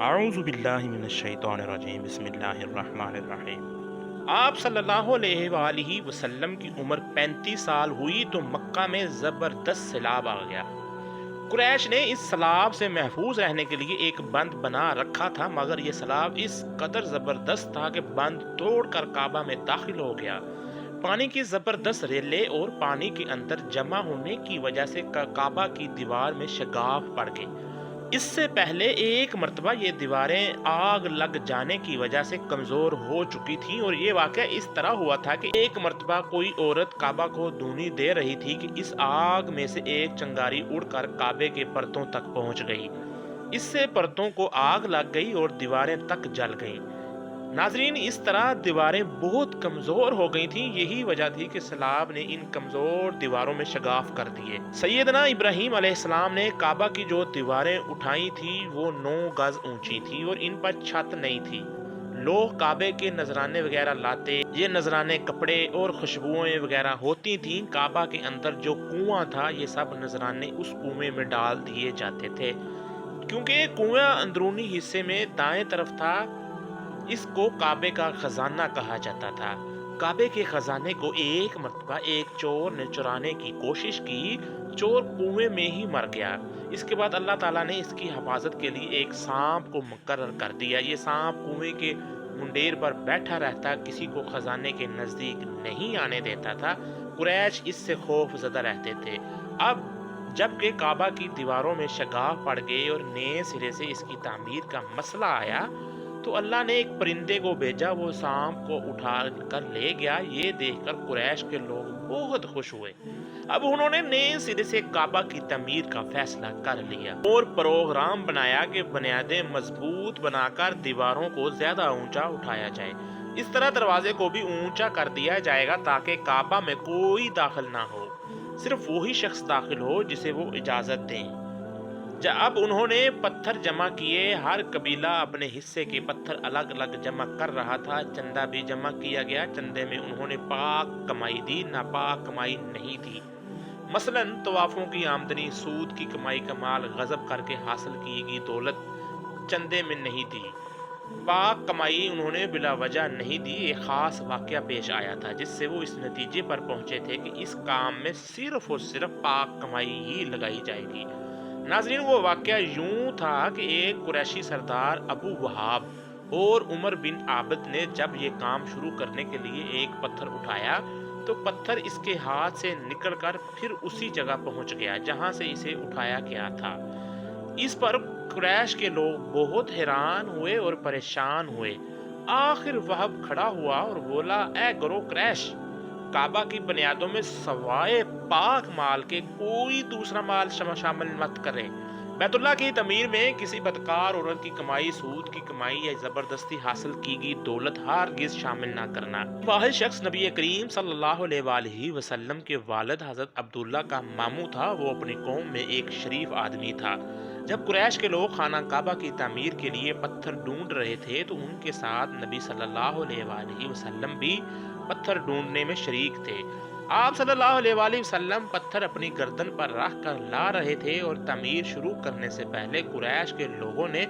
اعوذ باللہ من الشیطان الرجیم بسم اللہ الرحمن الرحیم۔ آپ صلی اللہ علیہ وآلہ وسلم کی عمر 35 سال ہوئی تو مکہ میں زبردست سیلاب آ گیا۔ قریش نے اس سیلاب سے محفوظ رہنے کے لیے ایک بند بنا رکھا تھا، مگر یہ سیلاب اس قدر زبردست تھا کہ بند توڑ کر کعبہ میں داخل ہو گیا۔ پانی کی زبردست ریلیں اور پانی کے اندر جمع ہونے کی وجہ سے کعبہ کی دیوار میں شگاف پڑ گئی۔ اس سے پہلے ایک مرتبہ یہ دیواریں آگ لگ جانے کی وجہ سے کمزور ہو چکی تھیں، اور یہ واقعہ اس طرح ہوا تھا کہ ایک مرتبہ کوئی عورت کعبہ کو دھونی دے رہی تھی کہ اس آگ میں سے ایک چنگاری اڑ کر کعبے کے پردوں تک پہنچ گئی۔ اس سے پردوں کو آگ لگ گئی اور دیواریں تک جل گئیں۔ ناظرین، اس طرح دیواریں بہت کمزور ہو گئی تھیں، یہی وجہ تھی کہ سیلاب نے ان کمزور دیواروں میں شگاف کر دیے۔ سیدنا ابراہیم علیہ السلام نے کعبہ کی جو دیواریں اٹھائی تھی وہ 9 گز اونچی تھی اور ان پر چھت نہیں تھی۔ لوگ کعبے کے نذرانے وغیرہ لاتے، یہ نذرانے کپڑے اور خوشبوئیں وغیرہ ہوتی تھیں۔ کعبہ کے اندر جو کنواں تھا، یہ سب نذرانے اس کنویں میں ڈال دیے جاتے تھے۔ کیونکہ کنواں اندرونی حصے میں دائیں طرف تھا، اس کو کعبے کا خزانہ کہا جاتا تھا۔ کعبے کے خزانے کو ایک مرتبہ ایک چور نے چرانے کی کوشش کی، چور کنویں میں ہی مر گیا۔ اس کے بعد اللہ تعالیٰ نے اس کی حفاظت کے لیے ایک سانپ کو مقرر کر دیا۔ یہ سانپ کنویں کے منڈیر پر بیٹھا رہتا، کسی کو خزانے کے نزدیک نہیں آنے دیتا تھا۔ قریش اس سے خوف زدہ رہتے تھے۔ اب جب کہ کعبہ کی دیواروں میں شگاف پڑ گئے اور نئے سرے سے اس کی تعمیر کا مسئلہ آیا، تو اللہ نے ایک پرندے کو بھیجا، وہ سانپ کو اٹھا کر لے گیا۔ یہ دیکھ کر قریش کے لوگ بہت خوش ہوئے۔ اب انہوں نے نئے سرے سے کعبہ کی تعمیر کا فیصلہ کر لیا اور پروگرام بنایا کہ بنیادیں مضبوط بنا کر دیواروں کو زیادہ اونچا اٹھایا جائے۔ اس طرح دروازے کو بھی اونچا کر دیا جائے گا تاکہ کعبہ میں کوئی داخل نہ ہو، صرف وہی شخص داخل ہو جسے وہ اجازت دیں۔ اب انہوں نے پتھر جمع کیے، ہر قبیلہ اپنے حصے کے پتھر الگ الگ جمع کر رہا تھا۔ چندہ بھی جمع کیا گیا، چندے میں انہوں نے پاک کمائی دی، ناپاک کمائی نہیں دی۔ مثلاً طوافوں کی آمدنی، سود کی کمائی کا مال غصب کر کے حاصل کی گئی دولت چندے میں نہیں دی۔ پاک کمائی انہوں نے بلا وجہ نہیں دی۔ ایک خاص واقعہ پیش آیا تھا جس سے وہ اس نتیجے پر پہنچے تھے کہ اس کام میں صرف اور صرف پاک کمائی ہی لگائی جائے گی۔ ناظرین، وہ واقعہ یوں تھا کہ ایک قریشی سردار ابو وہاب اور عمر بن عابد نے جب یہ کام شروع کرنے کے لیے ایک پتھر اٹھایا تو پتھر اس کے ہاتھ سے نکل کر پھر اسی جگہ پہنچ گیا جہاں سے اسے اٹھایا گیا تھا۔ اس پر قریش کے لوگ بہت حیران ہوئے اور پریشان ہوئے۔ آخر وہب کھڑا ہوا اور بولا، اے گروہ قریش، کعبہ کی بنیادوں میں سوائے پاک مال کے کوئی دوسرا مال شامل مت کرے۔ بیت اللہ کی تعمیر میں کسی بدکار عورت کی کمائی، سود کی کمائی یا زبردستی حاصل کی گئی دولت ہرگز شامل نہ کرنا۔ واحد شخص نبی کریم صلی اللہ علیہ وآلہ وسلم کے والد حضرت عبداللہ کا ماموں تھا۔ وہ اپنی قوم میں ایک شریف آدمی تھا۔ جب قریش کے لوگ خانہ کعبہ کی تعمیر کے لیے پتھر ڈھونڈ رہے تھے تو ان کے ساتھ نبی صلی اللہ علیہ وآلہ وسلم بھی پتھر ڈھونڈنے میں شریک تھے۔ آپ صلی اللہ علیہ وآلہ وسلم پتھر اپنی گردن پر رکھ کر لا رہے تھے اور تعمیر شروع کرنے سے پہلے قریش کے لوگوں نے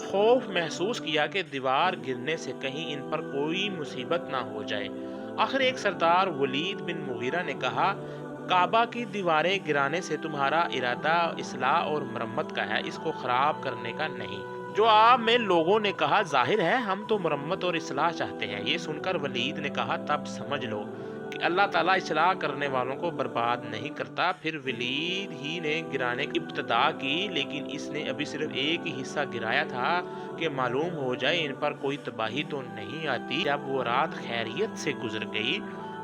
خوف محسوس کیا کہ دیوار گرنے سے کہیں ان پر کوئی مصیبت نہ ہو جائے۔ آخر ایک سردار ولید بن مغیرہ نے کہا، کعبہ کی دیواریں گرانے سے تمہارا ارادہ اصلاح اور مرمت کا ہے، اس کو خراب کرنے کا نہیں۔ جواب میں لوگوں نے کہا، ظاہر ہے ہم تو مرمت اور اصلاح چاہتے ہیں۔ یہ سن کر ولید نے کہا، تب سمجھ لو کہ اللہ تعالیٰ اصلاح کرنے والوں کو برباد نہیں کرتا۔ پھر ولید ہی نے گرانے کی ابتدا کی، لیکن اس نے ابھی صرف ایک ہی حصہ گرایا تھا کہ معلوم ہو جائے ان پر کوئی تباہی تو نہیں آتی۔ جب وہ رات خیریت سے گزر گئی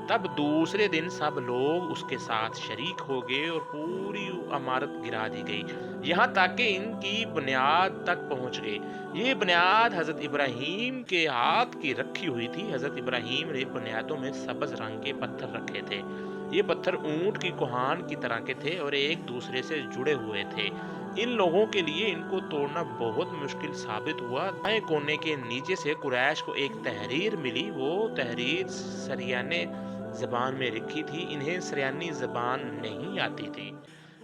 تب دوسرے دن سب لوگ اس کے ساتھ شریک ہو گئے اور پوری عمارت گرا دی گئی، یہاں تک کہ ان کی بنیاد تک پہنچ گئی۔ یہ بنیاد حضرت ابراہیم کے ہاتھ کی رکھی ہوئی تھی۔ حضرت ابراہیم نے بنیادوں میں سبز رنگ کے پتھر رکھے تھے۔ یہ پتھر اونٹ کی کوہان کی طرح کے تھے اور ایک دوسرے سے جڑے ہوئے تھے۔ ان لوگوں کے لیے ان کو توڑنا بہت مشکل ثابت ہوا۔ دائیں کونے کے نیچے سے قریش کو ایک تحریر ملی۔ وہ تحریر سریانے زبان میں لکھی تھی۔ انہیں سریانی زبان نہیں آتی تھی۔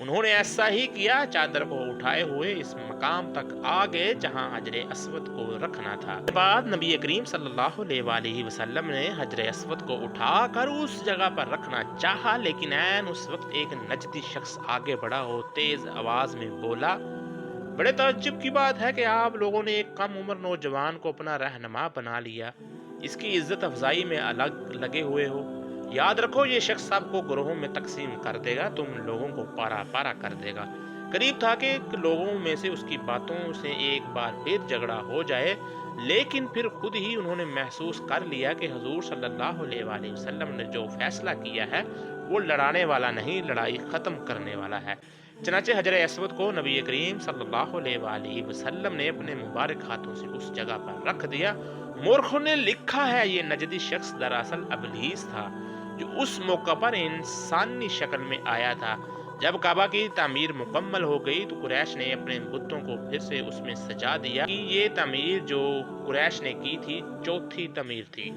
انہوں نے ایسا ہی کیا، چادر کو اٹھائے ہوئے اس مقام تک آ گئے جہاں حجر اسود کو رکھنا تھا۔ اس کے بعد نبی کریم صلی اللہ علیہ وآلہ وسلم نے حجر اسود کو اٹھا کر اس جگہ پر رکھنا چاہا، لیکن عین اس وقت ایک نجدی شخص آگے بڑھا اور تیز آواز میں بولا، بڑے تعجب کی بات ہے کہ آپ لوگوں نے ایک کم عمر نوجوان کو اپنا رہنما بنا لیا، اس کی عزت افزائی میں الگ لگے ہوئے ہو۔ یاد رکھو یہ شخص سب کو گروہوں میں تقسیم کر دے گا، تم لوگوں کو پارا پارا کر دے گا۔ قریب تھا کہ لوگوں میں سے اس کی باتوں سے ایک بار پھر جھگڑا ہو جائے، لیکن پھر خود ہی انہوں نے محسوس کر لیا کہ حضور صلی اللہ علیہ وآلہ وسلم نے جو فیصلہ کیا ہے وہ لڑانے والا نہیں، لڑائی ختم کرنے والا ہے۔ چنانچہ حجر اسود کو نبی کریم صلی اللہ علیہ وآلہ وسلم نے اپنے مبارک ہاتھوں سے اس جگہ پر رکھ دیا۔ مورخوں نے لکھا ہے یہ نجدی شخص دراصل ابلیس تھا، جو اس موقع پر انسانی شکل میں آیا تھا۔ جب کعبہ کی تعمیر مکمل ہو گئی تو قریش نے اپنے بتوں کو پھر سے اس میں سجا دیا۔ یہ تعمیر جو قریش نے کی تھی چوتھی تعمیر تھی۔